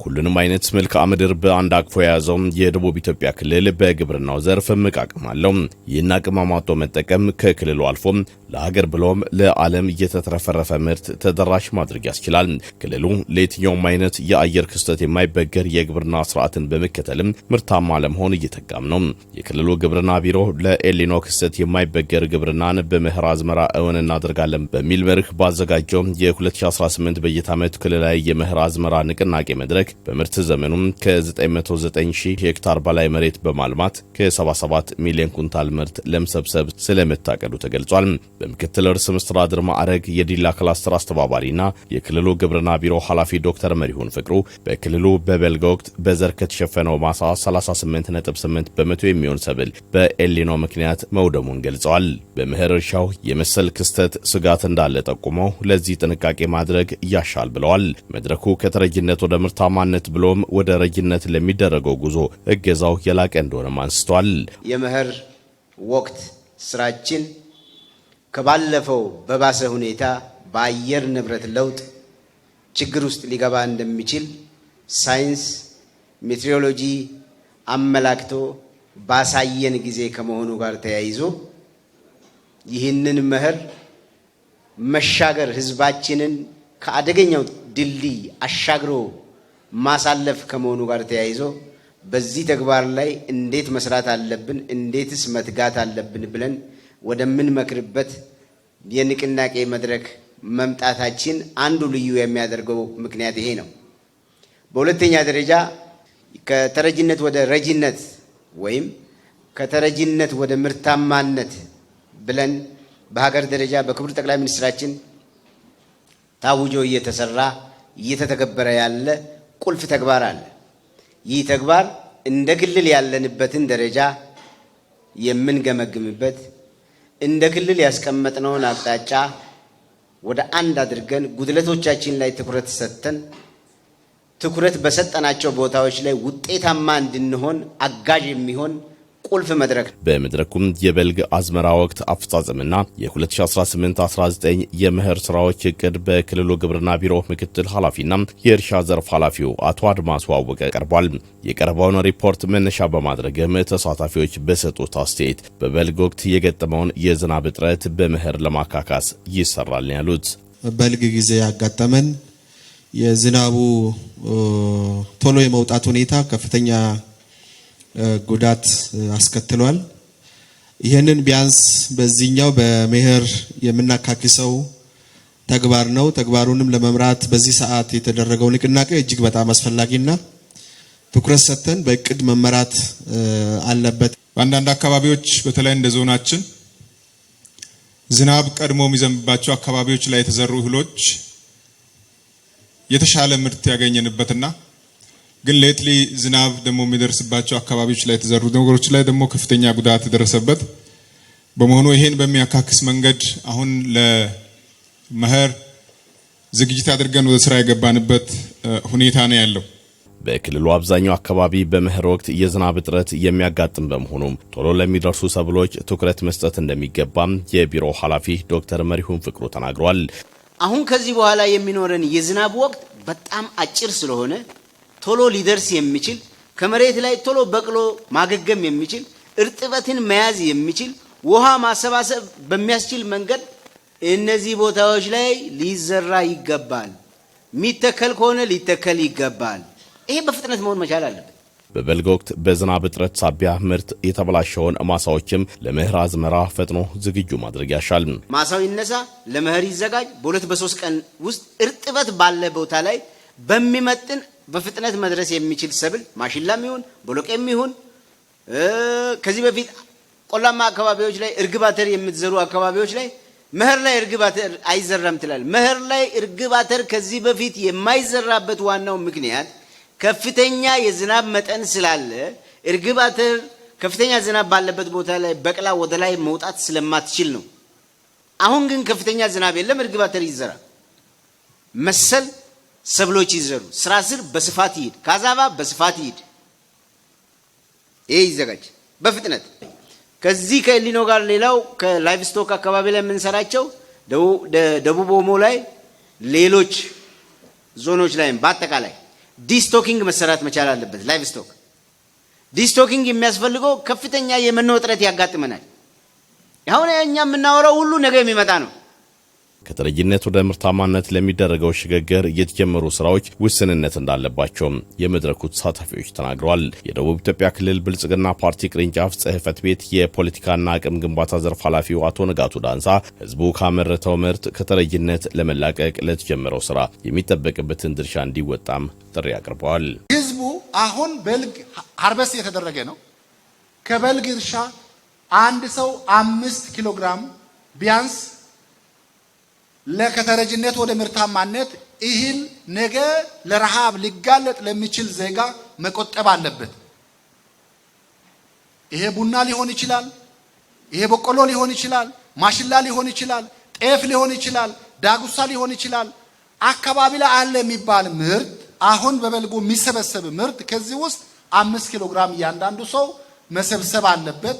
ሁሉንም አይነት መልክዓ ምድር በአንድ አቅፎ የያዘው የደቡብ ኢትዮጵያ ክልል በግብርናው ዘርፍ እምቅ አቅም አለው። ይህን አቅም አሟጦ መጠቀም ከክልሉ አልፎ ለሀገር ብሎም ለዓለም እየተትረፈረፈ ምርት ተደራሽ ማድረግ ያስችላል። ክልሉ ለየትኛውም አይነት የአየር ክስተት የማይበገር የግብርና ስርዓትን በመከተልም ምርታማ ለመሆን እየተጋም ነው። የክልሉ ግብርና ቢሮ ለኤልኒኖ ክስተት የማይበገር ግብርናን በመኸር አዝመራ እውን እናደርጋለን በሚል መርህ ባዘጋጀው የ2018 በጀት ዓመት ክልላዊ የመኸር አዝመራ ንቅናቄ መድረክ በምርት ዘመኑም ከ909,000 ሄክታር በላይ መሬት በማልማት ከ77 ሚሊዮን ኩንታል ምርት ለመሰብሰብ ስለመታቀዱ ተገልጿል። በምክትል ርዕሰ መስተዳድር ማዕረግ የዲላ ክላስተር አስተባባሪና የክልሉ ግብርና ቢሮ ኃላፊ ዶክተር መሪሁን ፍቅሩ በክልሉ በበልግ ወቅት በዘር ከተሸፈነው ማሳ 38.8 በመቶ የሚሆን ሰብል በኤልኒኖ ምክንያት መውደሙን ገልጸዋል። በመኸር እርሻው የመሰል ክስተት ስጋት እንዳለ ጠቁመው ለዚህ ጥንቃቄ ማድረግ ያሻል ብለዋል። መድረኩ ከተረጅነት ወደ ምርታማነት ብሎም ወደ ረጅነት ለሚደረገው ጉዞ እገዛው የላቀ እንደሆነም አንስተዋል። የመኸር ወቅት ስራችን ከባለፈው በባሰ ሁኔታ በአየር ንብረት ለውጥ ችግር ውስጥ ሊገባ እንደሚችል ሳይንስ ሜትሮሎጂ አመላክቶ ባሳየን ጊዜ ከመሆኑ ጋር ተያይዞ ይህንን መኸር መሻገር ህዝባችንን ከአደገኛው ድልድይ አሻግሮ ማሳለፍ ከመሆኑ ጋር ተያይዞ በዚህ ተግባር ላይ እንዴት መስራት አለብን፣ እንዴትስ መትጋት አለብን ብለን ወደምንመክርበት የንቅናቄ መድረክ መምጣታችን አንዱ ልዩ የሚያደርገው ምክንያት ይሄ ነው። በሁለተኛ ደረጃ ከተረጅነት ወደ ረጅነት ወይም ከተረጅነት ወደ ምርታማነት ብለን በሀገር ደረጃ በክቡር ጠቅላይ ሚኒስትራችን ታውጆ እየተተገበረ ያለ ቁልፍ ተግባር አለ። ይህ ተግባር እንደ ክልል ያለንበትን ደረጃ የምንገመግምበት እንደ ክልል ያስቀመጥነውን አቅጣጫ ወደ አንድ አድርገን ጉድለቶቻችን ላይ ትኩረት ሰጥተን ትኩረት በሰጠናቸው ቦታዎች ላይ ውጤታማ እንድንሆን አጋዥ የሚሆን ቁልፍ መድረክ። በመድረኩም የበልግ አዝመራ ወቅት አፈጻጸምና የ2018-19 የመኸር ስራዎች እቅድ በክልሉ ግብርና ቢሮ ምክትል ኃላፊና የእርሻ ዘርፍ ኃላፊው አቶ አድማሱ አወቀ ቀርቧል። የቀረበውን ሪፖርት መነሻ በማድረግም ተሳታፊዎች በሰጡት አስተያየት በበልግ ወቅት የገጠመውን የዝናብ እጥረት በመኸር ለማካካስ ይሰራል ያሉት በልግ ጊዜ ያጋጠመን የዝናቡ ቶሎ የመውጣት ሁኔታ ከፍተኛ ጉዳት አስከትሏል። ይሄንን ቢያንስ በዚህኛው በመኸር የምናካክሰው ተግባር ነው። ተግባሩንም ለመምራት በዚህ ሰዓት የተደረገው ንቅናቄ እጅግ በጣም አስፈላጊና ትኩረት ሰጥተን በእቅድ መመራት አለበት። በአንዳንድ አካባቢዎች በተለይ እንደ ዞናችን ዝናብ ቀድሞ የሚዘንብባቸው አካባቢዎች ላይ የተዘሩ እህሎች የተሻለ ምርት ያገኘንበትና ግን ሌትሊ ዝናብ ደግሞ የሚደርስባቸው አካባቢዎች ላይ የተዘሩ ነገሮች ላይ ደግሞ ከፍተኛ ጉዳት የደረሰበት በመሆኑ ይሄን በሚያካክስ መንገድ አሁን ለመኸር ዝግጅት አድርገን ወደ ስራ የገባንበት ሁኔታ ነው ያለው። በክልሉ አብዛኛው አካባቢ በመኸር ወቅት የዝናብ እጥረት የሚያጋጥም በመሆኑ ቶሎ ለሚደርሱ ሰብሎች ትኩረት መስጠት እንደሚገባም የቢሮ ኃላፊ ዶክተር መሪሁን ፍቅሩ ተናግረዋል። አሁን ከዚህ በኋላ የሚኖረን የዝናብ ወቅት በጣም አጭር ስለሆነ ቶሎ ሊደርስ የሚችል ከመሬት ላይ ቶሎ በቅሎ ማገገም የሚችል እርጥበትን መያዝ የሚችል ውሃ ማሰባሰብ በሚያስችል መንገድ እነዚህ ቦታዎች ላይ ሊዘራ ይገባል። ሚተከል ከሆነ ሊተከል ይገባል። ይሄ በፍጥነት መሆን መቻል አለበት። በበልግ ወቅት በዝናብ እጥረት ሳቢያ ምርት የተበላሸውን ማሳዎችም ለመኸር አዝመራ ፈጥኖ ዝግጁ ማድረግ ያሻል። ማሳው ይነሳ፣ ለመኸር ይዘጋጅ። በ2-3 ቀን ውስጥ እርጥበት ባለ ቦታ ላይ በሚመጥን በፍጥነት መድረስ የሚችል ሰብል ማሽላም ይሁን ቦሎቄም ይሁን ከዚህ በፊት ቆላማ አካባቢዎች ላይ እርግብ አተር የምትዘሩ አካባቢዎች ላይ መኸር ላይ እርግብ አተር አይዘራም ትላል። መኸር ላይ እርግብ አተር ከዚህ በፊት የማይዘራበት ዋናው ምክንያት ከፍተኛ የዝናብ መጠን ስላለ እርግብ አተር ከፍተኛ ዝናብ ባለበት ቦታ ላይ በቅላ ወደ ላይ መውጣት ስለማትችል ነው። አሁን ግን ከፍተኛ ዝናብ የለም፣ እርግብ አተር ይዘራ መሰል ሰብሎች ይዘሩ። ስራ ስር በስፋት ይሄድ፣ ካዛባ በስፋት ይሄድ። ይሄ ይዘጋጅ በፍጥነት። ከዚህ ከኤልኒኖ ጋር ሌላው ከላይቭ ስቶክ አካባቢ ላይ የምንሰራቸው ደቡብ ኦሞ ላይ ሌሎች ዞኖች ላይ በአጠቃላይ ዲስቶኪንግ መሰራት መቻል አለበት። ላይቭ ስቶክ ዲስቶኪንግ የሚያስፈልገው ከፍተኛ የመኖ እጥረት ያጋጥመናል። አሁን እኛ የምናወራው ሁሉ ነገ የሚመጣ ነው። ከተረጂነት ወደ ምርታማነት ለሚደረገው ሽግግር የተጀመሩ ስራዎች ውስንነት እንዳለባቸውም የመድረኩ ተሳታፊዎች ተናግረዋል። የደቡብ ኢትዮጵያ ክልል ብልጽግና ፓርቲ ቅርንጫፍ ጽሕፈት ቤት የፖለቲካና አቅም ግንባታ ዘርፍ ኃላፊው አቶ ንጋቱ ዳንሳ ህዝቡ ካመረተው ምርት ከተረጂነት ለመላቀቅ ለተጀመረው ስራ የሚጠበቅበትን ድርሻ እንዲወጣም ጥሪ አቅርበዋል። ህዝቡ አሁን በልግ ሃርቨስት የተደረገ ነው። ከበልግ እርሻ አንድ ሰው 5 ኪሎ ግራም ቢያንስ ለከተረጂነት ወደ ምርታማነት እህል ነገ ለረሃብ ሊጋለጥ ለሚችል ዜጋ መቆጠብ አለበት። ይሄ ቡና ሊሆን ይችላል፣ ይሄ በቆሎ ሊሆን ይችላል፣ ማሽላ ሊሆን ይችላል፣ ጤፍ ሊሆን ይችላል፣ ዳጉሳ ሊሆን ይችላል። አካባቢ ላይ አለ የሚባል ምርት አሁን በበልጉ የሚሰበሰብ ምርት ከዚህ ውስጥ 5 ኪሎ ግራም እያንዳንዱ ሰው መሰብሰብ አለበት።